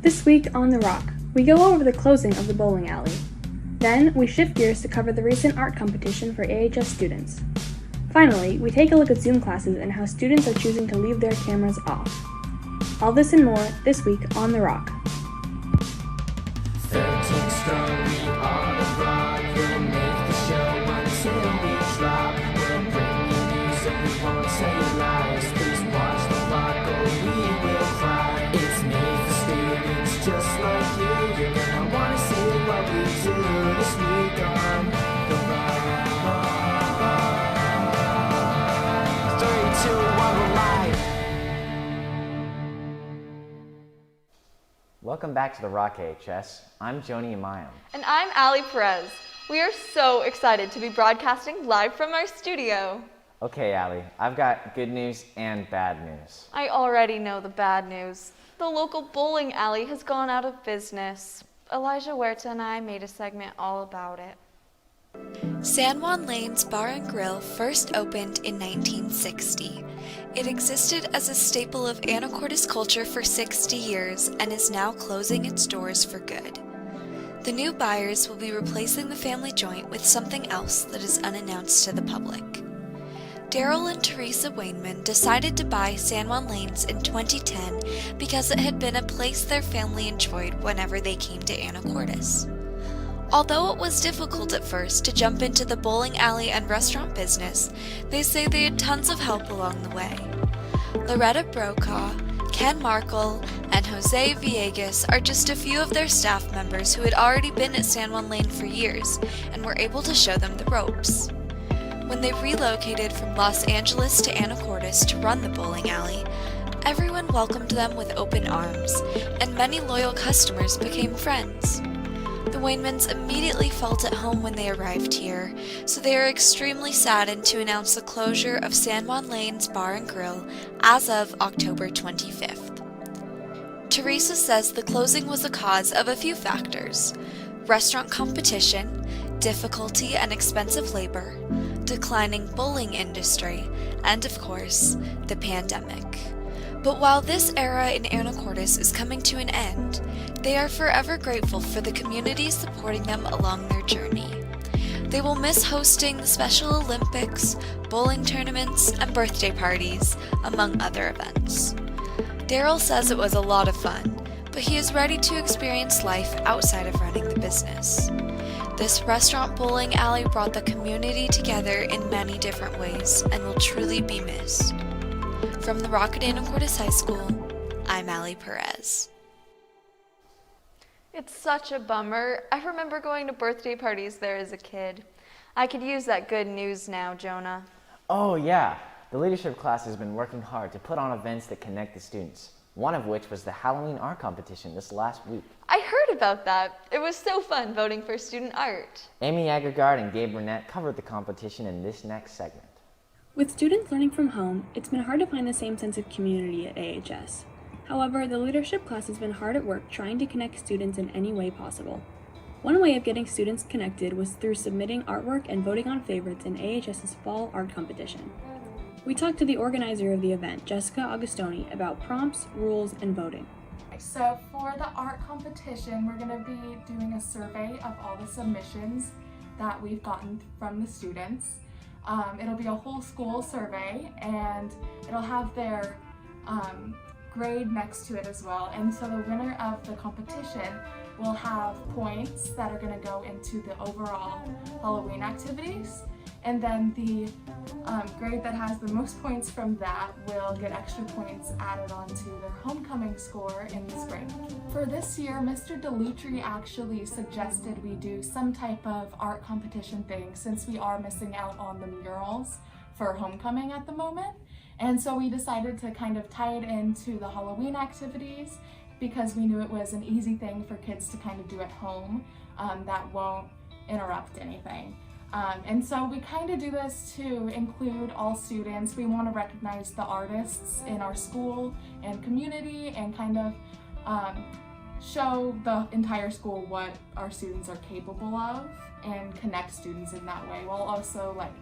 This week on The Rock, we go over the closing of the bowling alley. Then, we shift gears to cover the recent art competition for AHS students. Finally, we take a look at Zoom classes and how students are choosing to leave their cameras off. All this and more this week on The Rock. 13 story on the rock, we'll make the show until we drop. We'll bring you news and we won't tell you lies. Please watch The Rock or we will cry. It's made for students just like you. You're gonna wanna see what we do this week on The Rock. 3, 2, 1, we're live. Welcome back to The Rock AHS. I'm Joni Amayam. And I'm Ali Perez. We are so excited to be broadcasting live from our studio. Okay, Ali, I've got good news and bad news. I already know the bad news. The local bowling alley has gone out of business. Elijah Huerta and I made a segment all about it. San Juan Lanes Bar and Grill first opened in 1960. It existed as a staple of Anacortes culture for 60 years and is now closing its doors for good. The new buyers will be replacing the family joint with something else that is unannounced to the public. Daryl and Teresa Wainman decided to buy San Juan Lanes in 2010 because it had been a place their family enjoyed whenever they came to Anacortes. Although it was difficult at first to jump into the bowling alley and restaurant business, they say they had tons of help along the way. Loretta Brokaw, Ken Markle, and Jose Villegas are just a few of their staff members who had already been at San Juan Lane for years and were able to show them the ropes. When they relocated from Los Angeles to Anacortes to run the bowling alley, everyone welcomed them with open arms, and many loyal customers became friends. The Wainmans immediately felt at home when they arrived here, so they are extremely saddened to announce the closure of San Juan Lanes Bar and Grill as of October 25th. Teresa says the closing was a cause of a few factors: restaurant competition, difficulty and expensive labor, declining bowling industry, and of course, the pandemic. But while this era in Anacortes is coming to an end, they are forever grateful for the community supporting them along their journey. They will miss hosting the Special Olympics, bowling tournaments, and birthday parties, among other events. Daryl says it was a lot of fun, but he is ready to experience life outside of running the business. This restaurant bowling alley brought the community together in many different ways and will truly be missed. From the Rock at Anacortes High School, I'm Ali Perez. It's such a bummer. I remember going to birthday parties there as a kid. I could use that good news now, Jonah. Oh yeah, the leadership class has been working hard to put on events that connect the students, one of which was the Halloween art competition this last week. I heard about that. It was so fun voting for student art. Amy Agregard and Gabe Burnett covered the competition in this next segment. With students learning from home, it's been hard to find the same sense of community at AHS. However, the leadership class has been hard at work trying to connect students in any way possible. One way of getting students connected was through submitting artwork and voting on favorites in AHS's fall art competition. We talked to the organizer of the event, Jessica Augustoni, about prompts, rules, and voting. So for the art competition, we're going to be doing a survey of all the submissions that we've gotten from the students. It'll be a whole school survey, and it'll have their grade next to it as well. And so the winner of the competition will have points that are going to go into the overall Halloween activities. And then the grade that has the most points from that will get extra points added onto their homecoming score in the spring. For this year, Mr. DeLutri actually suggested we do some type of art competition thing since we are missing out on the murals for homecoming at the moment. And so we decided to kind of tie it into the Halloween activities because we knew it was an easy thing for kids to kind of do at home that won't interrupt anything. And so we kind of do this to include all students. We want to recognize the artists in our school and community and kind of show the entire school what our students are capable of and connect students in that way, while also like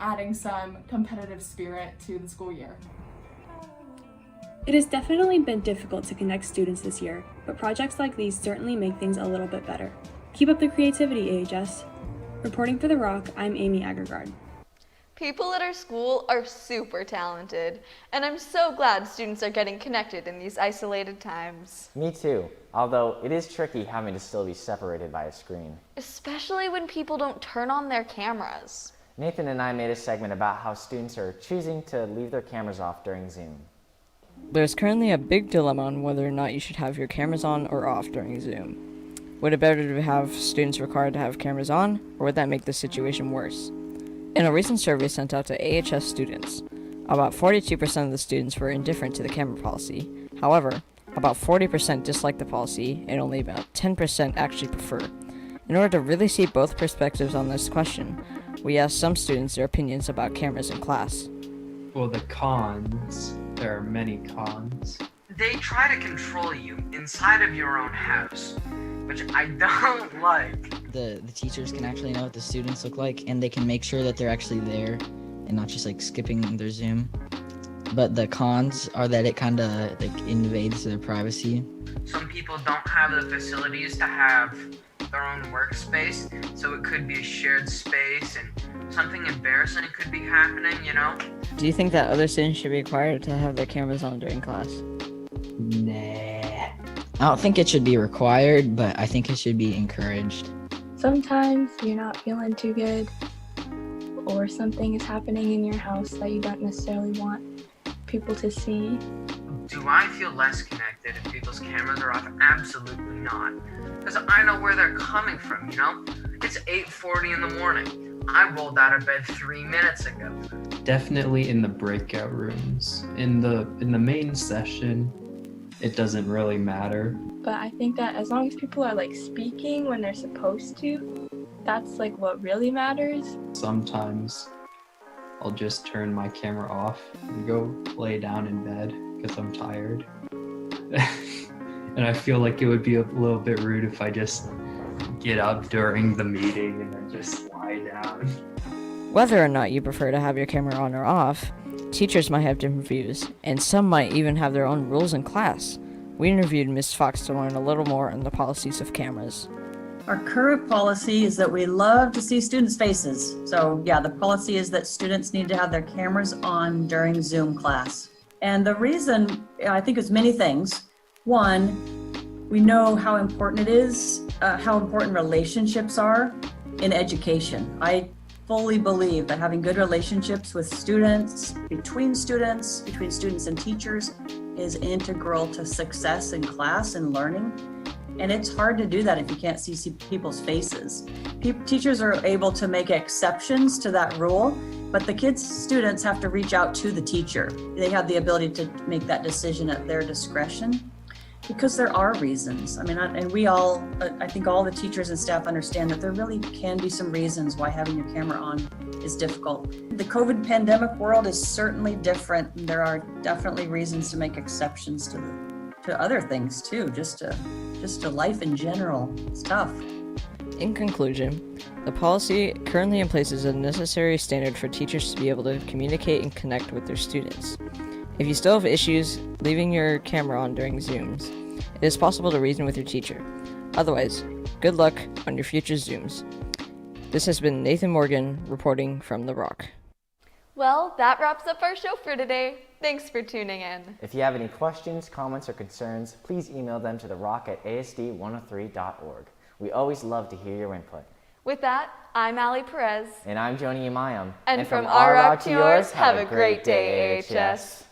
adding some competitive spirit to the school year. It has definitely been difficult to connect students this year, but projects like these certainly make things a little bit better. Keep up the creativity, AHS. Reporting for The Rock, I'm Amy Agregard. People at our school are super talented, and I'm so glad students are getting connected in these isolated times. Me too, although it is tricky having to still be separated by a screen. Especially when people don't turn on their cameras. Nathan and I made a segment about how students are choosing to leave their cameras off during Zoom. There's currently a big dilemma on whether or not you should have your cameras on or off during Zoom. Would it be better to have students required to have cameras on, or would that make the situation worse? In a recent survey sent out to AHS students, about 42% of the students were indifferent to the camera policy. However, about 40% disliked the policy, and only about 10% actually prefer. In order to really see both perspectives on this question, we asked some students their opinions about cameras in class. Well, the cons, there are many cons. They try to control you inside of your own house, which I don't like. The teachers can actually know what the students look like, and they can make sure that they're actually there and not just like skipping their Zoom. But the cons are that it kind of like invades their privacy. Some people don't have the facilities to have their own workspace, so it could be a shared space and something embarrassing could be happening, you know? Do you think that other students should be required to have their cameras on during class? Nah. I don't think it should be required, but I think it should be encouraged. Sometimes you're not feeling too good, or something is happening in your house that you don't necessarily want people to see. Do I feel less connected if people's cameras are off? Absolutely not. Because I know where they're coming from, you know? It's 8:40 in the morning. I rolled out of bed 3 minutes ago. Definitely in the breakout rooms. In the main session, it doesn't really matter. But I think that as long as people are like speaking when they're supposed to, that's like what really matters. Sometimes I'll just turn my camera off and go lay down in bed because I'm tired. And I feel like it would be a little bit rude if I just get up during the meeting and then just lie down. Whether or not you prefer to have your camera on or off, teachers might have different views, and some might even have their own rules in class. We interviewed Ms. Fox to learn a little more on the policies of cameras. Our current policy is that we love to see students' faces. So yeah, the policy is that students need to have their cameras on during Zoom class. And the reason, I think, is many things. One, we know how important it is, how important relationships are in education. I fully believe that having good relationships with students, between students and teachers is integral to success in class and learning. And it's hard to do that if you can't see people's faces. Teachers are able to make exceptions to that rule, but the students have to reach out to the teacher. They have the ability to make that decision at their discretion because there are reasons. I mean, I think all the teachers and staff understand that there really can be some reasons why having your camera on is difficult. The COVID pandemic world is certainly different. And there are definitely reasons to make exceptions to other things too, just to life in general. It's tough. In conclusion, the policy currently in place is a necessary standard for teachers to be able to communicate and connect with their students. If you still have issues leaving your camera on during Zooms, it is possible to reason with your teacher. Otherwise, good luck on your future Zooms. This has been Nathan Morgan reporting from The Rock. Well, that wraps up our show for today. Thanks for tuning in. If you have any questions, comments, or concerns, please email them to therock@asd103.org. We always love to hear your input. With that, I'm Ali Perez. And I'm Joni Amayam. And from our rock to yours, have a great day, AHS.